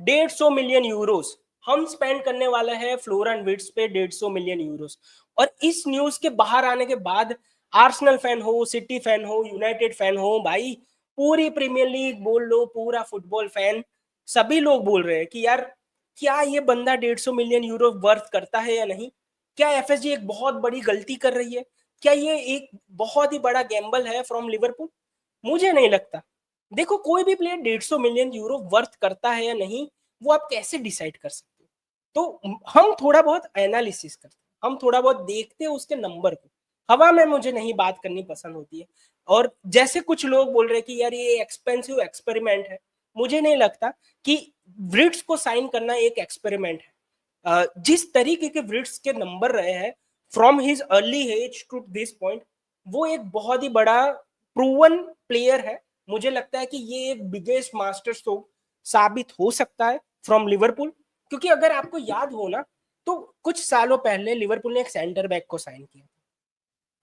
150 million Euros हम spend करने वाला है फ्लोरिन विर्ट्ज पे, 150 मिलियन यूरोस। और इस न्यूज के बाहर आने के बाद आर्सेनल फैन हो, सिटी फैन हो, यूनाइटेड फैन हो, भाई पूरी प्रीमियर लीग बोल लो, पूरा फुटबॉल फैन, सभी लोग बोल रहे हैं कि यार क्या ये बंदा 150 मिलियन यूरो वर्थ करता है या नहीं। क्या एफएसजी एक बहुत बड़ी गलती कर रही है? क्या ये एक बहुत ही बड़ा गैम्बल है फ्रॉम लिवरपूल? मुझे नहीं लगता। देखो, कोई भी प्लेयर 150 मिलियन यूरो वर्थ करता है या नहीं, वो आप कैसे डिसाइड कर सकते हो? तो हम थोड़ा बहुत एनालिसिस करते हैं, हम थोड़ा बहुत देखते हैं उसके नंबर को। हवा में मुझे नहीं बात करनी पसंद होती है। और जैसे कुछ लोग बोल रहे हैं कि यार ये एक्सपेंसिव एक्सपेरिमेंट है, मुझे नहीं लगता कि ब्रिट्स को साइन करना एक एक्सपेरिमेंट है। जिस तरीके के ब्रिट्स के नंबर रहे हैं from his early age to this point, वो एक बहुत ही बड़ा प्रूवन प्लेयर है। मुझे लगता है कि ये एक बिगेस्ट मास्टर स्ट्रोक साबित हो सकता है फ्रॉम लिवरपूल। क्योंकि अगर आपको याद हो ना, तो कुछ सालों पहले लिवरपूल ने एक सेंटर बैक को साइन किया।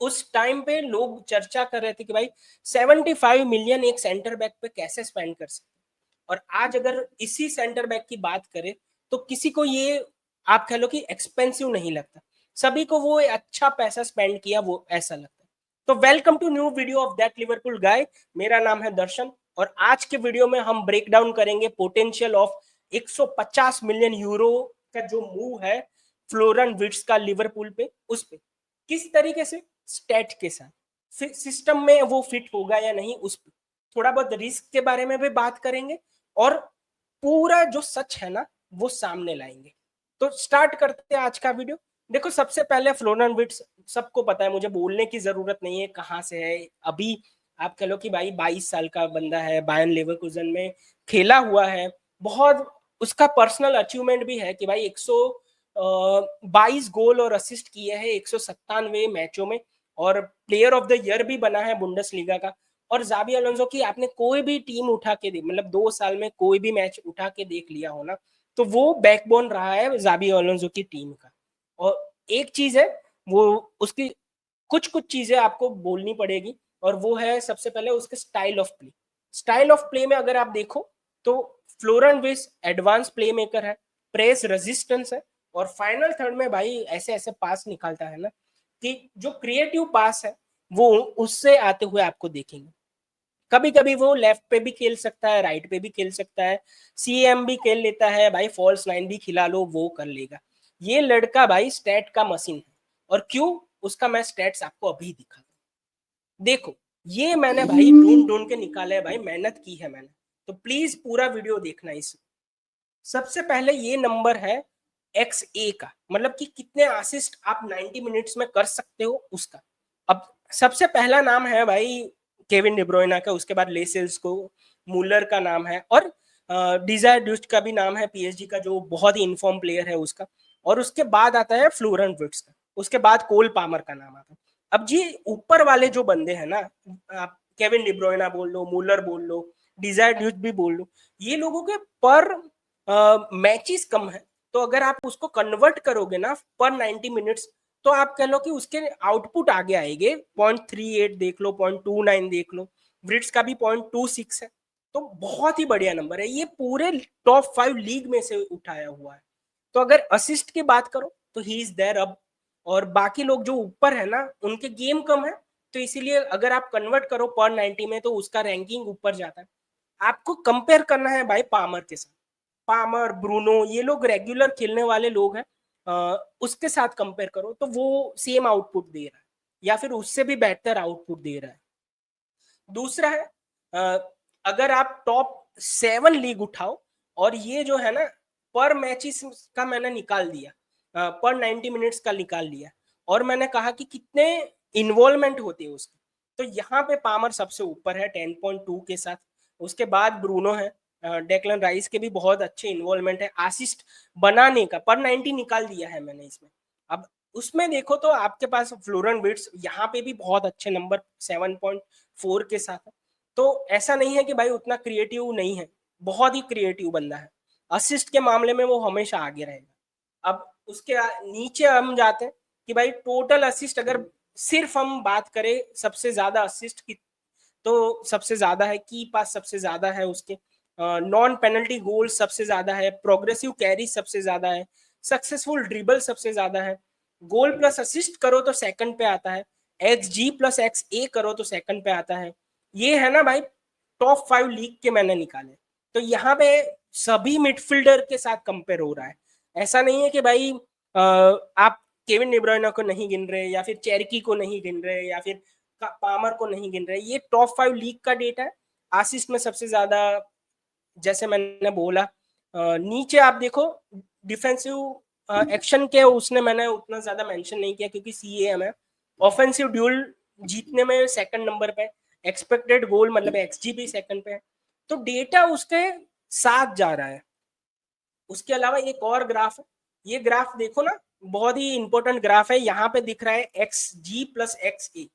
उस टाइम पे लोग चर्चा कर रहे थे कि भाई 75 मिलियन एक सेंटर बैक पे कैसे स्पेंड कर सकते। और आज अगर इसी सेंटर बैक की बात करें, तो किसी को ये आप कह लो कि एक्सपेंसिव नहीं लगता, सभी को वो अच्छा पैसा स्पेंड किया वो ऐसा लगता है। तो welcome to new video of that Liverpool guy. मेरा नाम है दर्शन, और आज के वीडियो में हम ब्रेक डाउन करेंगे पोटेंशियल ऑफ 150 मिलियन यूरो का जो मूव है फ्लोरिन विर्ट्ज का लिवरपूल पे, उस पे किस तरीके से स्टैट के साथ सिस्टम में वो फिट होगा या नहीं, उस पे थोड़ा बहुत रिस्क के बारे में भी बात करेंगे, और पूरा जो सच है ना वो सामने लाएंगे। तो स्टार्ट करते हैं आज का वीडियो। देखो, सबसे पहले फ्लोरिन विर्ट्ज सबको पता है, मुझे बोलने की जरूरत नहीं है कहाँ से है। अभी आप कह लो कि भाई 22 साल का बंदा है, बायर्न लेवरकुसेन में खेला हुआ है। बहुत उसका पर्सनल अचीवमेंट भी है कि भाई 122 गोल और असिस्ट किए हैं 197 मैचों में, और प्लेयर ऑफ द ईयर भी बना है बुंडेसलीगा का। और जाबी अलोंसो की आपने कोई भी टीम उठा के देख, मतलब 2 साल में कोई भी मैच उठा के देख लिया हो ना, तो वो बैकबोन रहा है जाबी अलोंसो की टीम का। और एक चीज है, वो उसकी कुछ कुछ चीजें आपको बोलनी पड़ेगी, और वो है सबसे पहले उसके style of play. Style of play में अगर आप देखो, तो फ्लोरिन विर्ट्ज एडवांस प्ले मेकर है, प्रेस रेजिस्टेंस है, और फाइनल थर्ड में भाई ऐसे ऐसे पास निकालता है ना, कि जो क्रिएटिव पास है वो उससे आते हुए आपको देखेंगे। कभी कभी वो लेफ्ट पे भी खेल सकता है, राइट पे भी खेल सकता है, सीएम भी खेल लेता है, भाई फॉल्स नाइन भी खिला लो वो कर लेगा। ये लड़का भाई स्टैट का मशीन है। और क्यों, उसका मैं स्टैट्स आपको अभी दिखा, देखो ये मैंने भाई ढूंढ ढूंढ के निकाला है, भाई मेहनत की है मैंने। तो प्लीज पूरा वीडियो देखना। इस सबसे पहले ये नंबर है एक्स ए का, मतलब कि कितने असिस्ट आप 90 मिनट्स में कर सकते हो उसका। अब सबसे पहला नाम है भाई केविन डिब्रोइना का, उसके बाद लेसेल्स को, मूलर का नाम है, और डिजायर ड्यूस्ट का भी नाम है, पीएसजी का जो बहुत ही इनफॉर्म प्लेयर है उसका। और उसके बाद आता है फ्लोरिन विर्ट्ज का, उसके बाद कोल पामर का नाम आता है। अब जी ऊपर वाले जो बंदे हैं ना, आप केविन डिब्रोइना बोल लो, मूलर बोल लो, डिजायर ड्यूस्ट भी बोल लो, ये लोगों के पर मैचेस कम है। तो अगर आप उसको कन्वर्ट करोगे ना पर 90 मिनट्स, तो आप कह लो कि उसके आउटपुट आगे आएंगे। 0.38 देख लो, 0.29 देख लो, ब्रिट्स का भी 0.26 है। तो बहुत ही बढ़िया नंबर है, ये पूरे टॉप 5 लीग में से उठाया हुआ है। तो अगर असिस्ट की बात करो तो ही इज देयर अब। और बाकी लोग जो ऊपर है ना, उनके गेम कम है, तो इसीलिए अगर आप कन्वर्ट करो पर 90 में तो उसका रैंकिंग ऊपर जाता है। आपको कंपेयर करना है भाई पामर के साथ। पामर, ब्रूनो, ये लोग रेगुलर खेलने वाले लोग हैं, उसके साथ कंपेयर करो तो वो सेम आउटपुट दे रहा है, या फिर उससे भी बेहतर आउटपुट दे रहा है। दूसरा है, अगर आप टॉप 7 लीग उठाओ, और ये जो है ना पर मैचेस का मैंने निकाल दिया, पर 90 मिनट्स का निकाल लिया, और मैंने कहा कि कितने इन्वॉल्वमेंट होते हैं उसके, तो यहाँ पे पामर सबसे ऊपर है 10.2 के साथ। उसके बाद ब्रूनो है, डेक्लन राइस के भी बहुत अच्छे इन्वॉल्वमेंट है, असिस्ट बनाने का पर 90 निकाल दिया है मैंने इसमें। अब उसमें देखो तो आपके पास फ्लोरिन विर्ट्ज यहाँ पे भी बहुत अच्छे नंबर 7.4 के साथ है। तो ऐसा नहीं है कि भाई उतना क्रिएटिव नहीं है, बहुत ही क्रिएटिव बंदा है। असिस्ट के मामले में वो हमेशा आगे रहेगा। अब उसके नीचे हम जाते हैं कि भाई टोटल असिस्ट, अगर सिर्फ हम बात करें सबसे ज्यादा असिस्ट की, तो सबसे ज्यादा है की पास, सबसे ज्यादा है उसके नॉन पेनल्टी गोल सबसे ज्यादा है, प्रोग्रेसिव कैरी सबसे ज्यादा है, सक्सेसफुल ड्रिबल सबसे ज्यादा है, गोल प्लस असिस्ट करो तो सेकंड पे आता है, एक्स जी प्लस एक्स ए करो तो सेकंड पे आता है। ये है ना भाई टॉप 5 लीग के मैंने निकाले। तो यहाँ पे सभी मिडफील्डर के साथ कंपेयर हो रहा है। ऐसा नहीं है कि भाई आप केविन डी ब्रुयने को नहीं गिन रहे, या फिर चेरकी को नहीं गिन रहे, या फिर पामर को नहीं गिन रहे। ये टॉप 5 लीग का डेटा है। असिस्ट में सबसे ज्यादा, जैसे मैंने बोला, नीचे आप देखो डिफेंसिव एक्शन के उसने मैंने उतना ज्यादा मेंशन नहीं किया क्योंकि सीएएम है। ऑफेंसिव ड्यूल जीतने में सेकंड नंबर पे, एक्सपेक्टेड गोल मतलब एक्सजी भी सेकंड पे है। तो डेटा उसके साथ जा रहा है। उसके अलावा एक और ग्राफ है, ये ग्राफ देखो ना, बहुत ही इंपॉर्टेंट ग्राफ है। यहाँ पे दिख रहा है एक्स जी प्लस एक्स ए,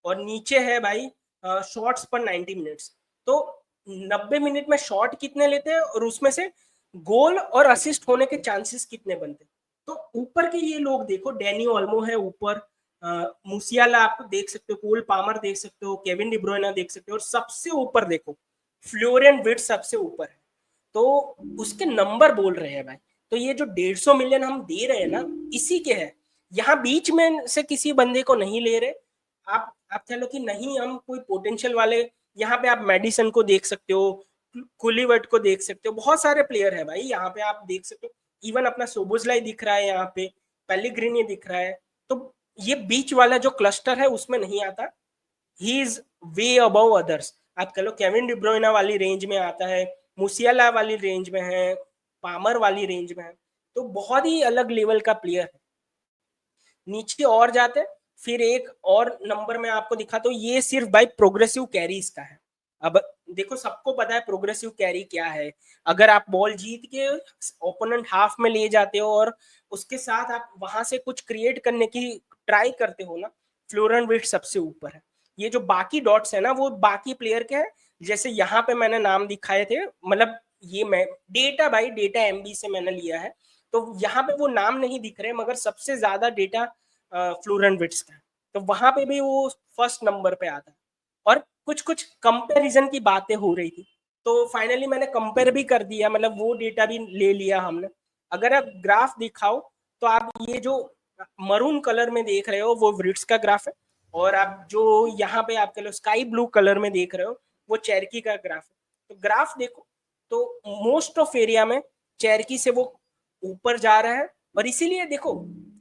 और नीचे है भाई शॉट्स पर 90 मिनट्स। तो 90 मिनट में शॉट कितने लेते हैं और उसमें से गोल और असिस्ट होने के चांसेस कितने बनते हैं। तो ऊपर के ये लोग देखो, डैनी ओल्मो है ऊपर, मूसियाला आप देख सकते हो, कोल पामर देख सकते हो, केविन डी ब्रुयने देख सकते हो, और सबसे ऊपर देखो फ्लोरियन विर्ट्ज सबसे ऊपर है। तो उसके नंबर बोल रहे हैं भाई। तो ये जो 150 मिलियन हम दे रहे हैं ना, इसी के है। यहाँ बीच में से किसी बंदे को नहीं ले रहे। आप कह लो कि नहीं हम कोई पोटेंशियल वाले, यहाँ पे आप मेडिसन को देख सकते हो, कुलीवर्ट को देख सकते हो, बहुत सारे प्लेयर है भाई यहाँ पे आप देख सकते हो। इवन अपना सोबोजलाई दिख रहा है यहाँ पे, पेलिग्रिनी दिख रहा है। तो ये बीच वाला जो क्लस्टर है उसमें नहीं आता। He is way above others. आप कह लो केविन डी ब्रुयने वाली रेंज में आता है, मूसियाला वाली रेंज में है, पामर वाली रेंज में है। तो बहुत ही अलग लेवल का प्लेयर है। नीचे और जाते, फिर एक और नंबर में आपको दिखाता हूँ। ये सिर्फ भाई प्रोग्रेसिव कैरीज का है। अब देखो सबको पता है प्रोग्रेसिव कैरी क्या है। अगर आप बॉल जीत के ओपोनेंट हाफ में ले जाते हो और उसके साथ आप वहां से कुछ क्रिएट करने की ट्राई करते हो ना, फ्लोरन विर्ट्ज सबसे ऊपर है। ये जो बाकी डॉट्स है ना वो बाकी प्लेयर के हैं। जैसे यहाँ पे मैंने नाम दिखाए थे, मतलब ये मैं डेटा भाई डेटा एमबी से मैंने लिया है। तो यहाँ पे वो नाम नहीं दिख रहे, मगर सबसे ज्यादा डेटा फ्लोरन विर्ट्ज का। तो वहां पे भी वो फर्स्ट नंबर पे आता है। और कुछ कुछ कंपैरिजन की बातें हो रही थी, तो फाइनली मैंने कंपेयर भी कर दिया, मतलब वो डेटा भी ले लिया हमने। अगर आप ग्राफ दिखाओ तो आप ये जो मरून कलर में देख रहे हो वो विर्ट्ज का ग्राफ है, और आप जो यहाँ पे आप कह लो स्काई ब्लू कलर में देख रहे हो वो चेरकी का ग्राफ है। तो ग्राफ देखो तो मोस्ट ऑफ एरिया में चेरकी से वो ऊपर जा रहा है। और इसीलिए देखो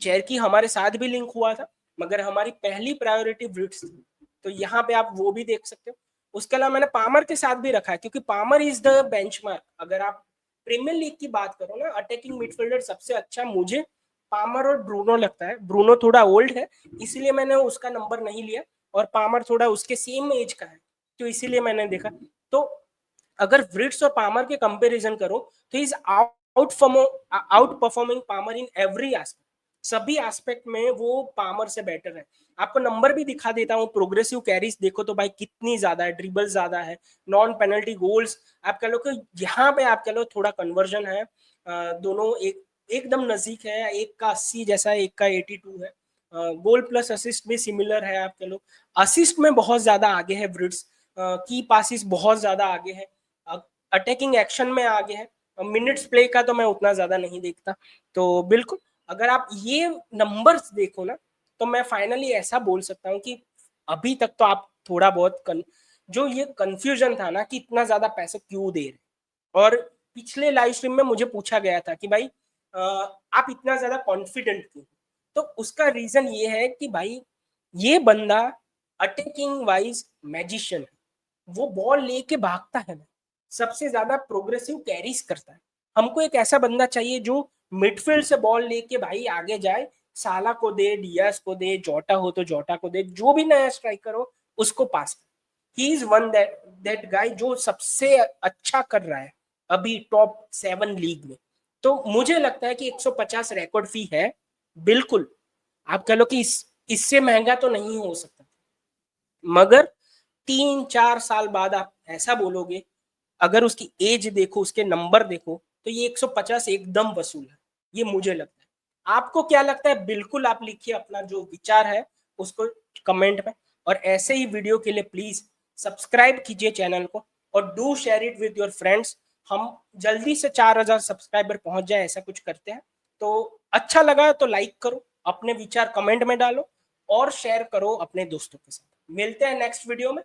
चेरकी हमारे साथ भी लिंक हुआ था, मगर हमारी पहली प्रायोरिटी विर्ट्ज थी। तो यहाँ पे आप वो भी देख सकते हो। उसके अलावा मैंने पामर के साथ भी रखा है क्योंकि पामर इज द बेंचमार्क। अगर आप प्रीमियर लीग की बात करो ना, अटैकिंग मिडफील्डर सबसे अच्छा मुझे पामर और ब्रूनो लगता है। ब्रूनो थोड़ा ओल्ड है इसीलिए मैंने उसका नंबर नहीं लिया, और पामर थोड़ा उसके सेम एज का है तो इसीलिए मैंने देखा। तो अगर विर्ट्ज और पामर के कंपैरिजन करो तो is outperforming Palmer in every aspect. सभी एस्पेक्ट में वो पामर से बेटर है। आपको नंबर भी दिखा देता हूँ। प्रोग्रेसिव कैरीज देखो तो भाई कितनी ज्यादा है, ड्रिबल ज्यादा है, नॉन पेनल्टी गोल्स आप कह लो कि यहाँ पे आप कह लो थोड़ा कन्वर्जन है। दोनों एकदम नजदीक है, एक का 80 जैसा है, एक का 82 है। गोल प्लस असिस्ट भी सिमिलर है। आप कह लो असिस्ट में बहुत ज्यादा आगे है विर्ट्ज, की पासिस बहुत ज्यादा आगे है, अटैकिंग एक्शन में आगे है। मिनट्स प्ले का तो मैं उतना ज्यादा नहीं देखता। तो बिल्कुल अगर आप ये नंबर्स देखो ना, तो मैं फाइनली ऐसा बोल सकता हूँ कि अभी तक तो आप थोड़ा बहुत जो ये कंफ्यूजन था ना कि इतना ज्यादा पैसे क्यों दे रहे, और पिछले लाइव स्ट्रीम में मुझे पूछा गया था कि भाई आप इतना ज्यादा कॉन्फिडेंट क्यों। तो उसका रीजन ये है कि भाई ये बंदा अटैकिंग वाइज मैजिशियन है। वो बॉल लेके भागता है ना, सबसे ज्यादा प्रोग्रेसिव कैरीज करता है। हमको एक ऐसा बंदा चाहिए जो मिडफील्ड से बॉल लेके भाई आगे जाए, साला को दे, डियास को दे, जोटा हो तो जोटा को दे, जो भी नया स्ट्राइकर हो उसको पास कर। He is one that guy जो सबसे अच्छा कर रहा है अभी टॉप 7 लीग में। तो मुझे लगता है कि 150 रिकॉर्ड फी है बिल्कुल। आप कह लो कि इससे महंगा तो नहीं हो सकता, मगर 3-4 साल बाद आप ऐसा बोलोगे, अगर उसकी एज देखो, उसके नंबर देखो, तो ये 150 एकदम वसूल है, ये मुझे लगता है। आपको क्या लगता है बिल्कुल आप लिखिए, अपना जो विचार है उसको कमेंट में। और ऐसे ही वीडियो के लिए प्लीज सब्सक्राइब कीजिए चैनल को, और do share it with your friends. हम जल्दी से 4000 सब्सक्राइबर पहुंच जाए, ऐसा कुछ करते हैं। तो अच्छा लगा तो लाइक करो, अपने विचार कमेंट में डालो और शेयर करो अपने दोस्तों के साथ। मिलते हैं नेक्स्ट वीडियो में।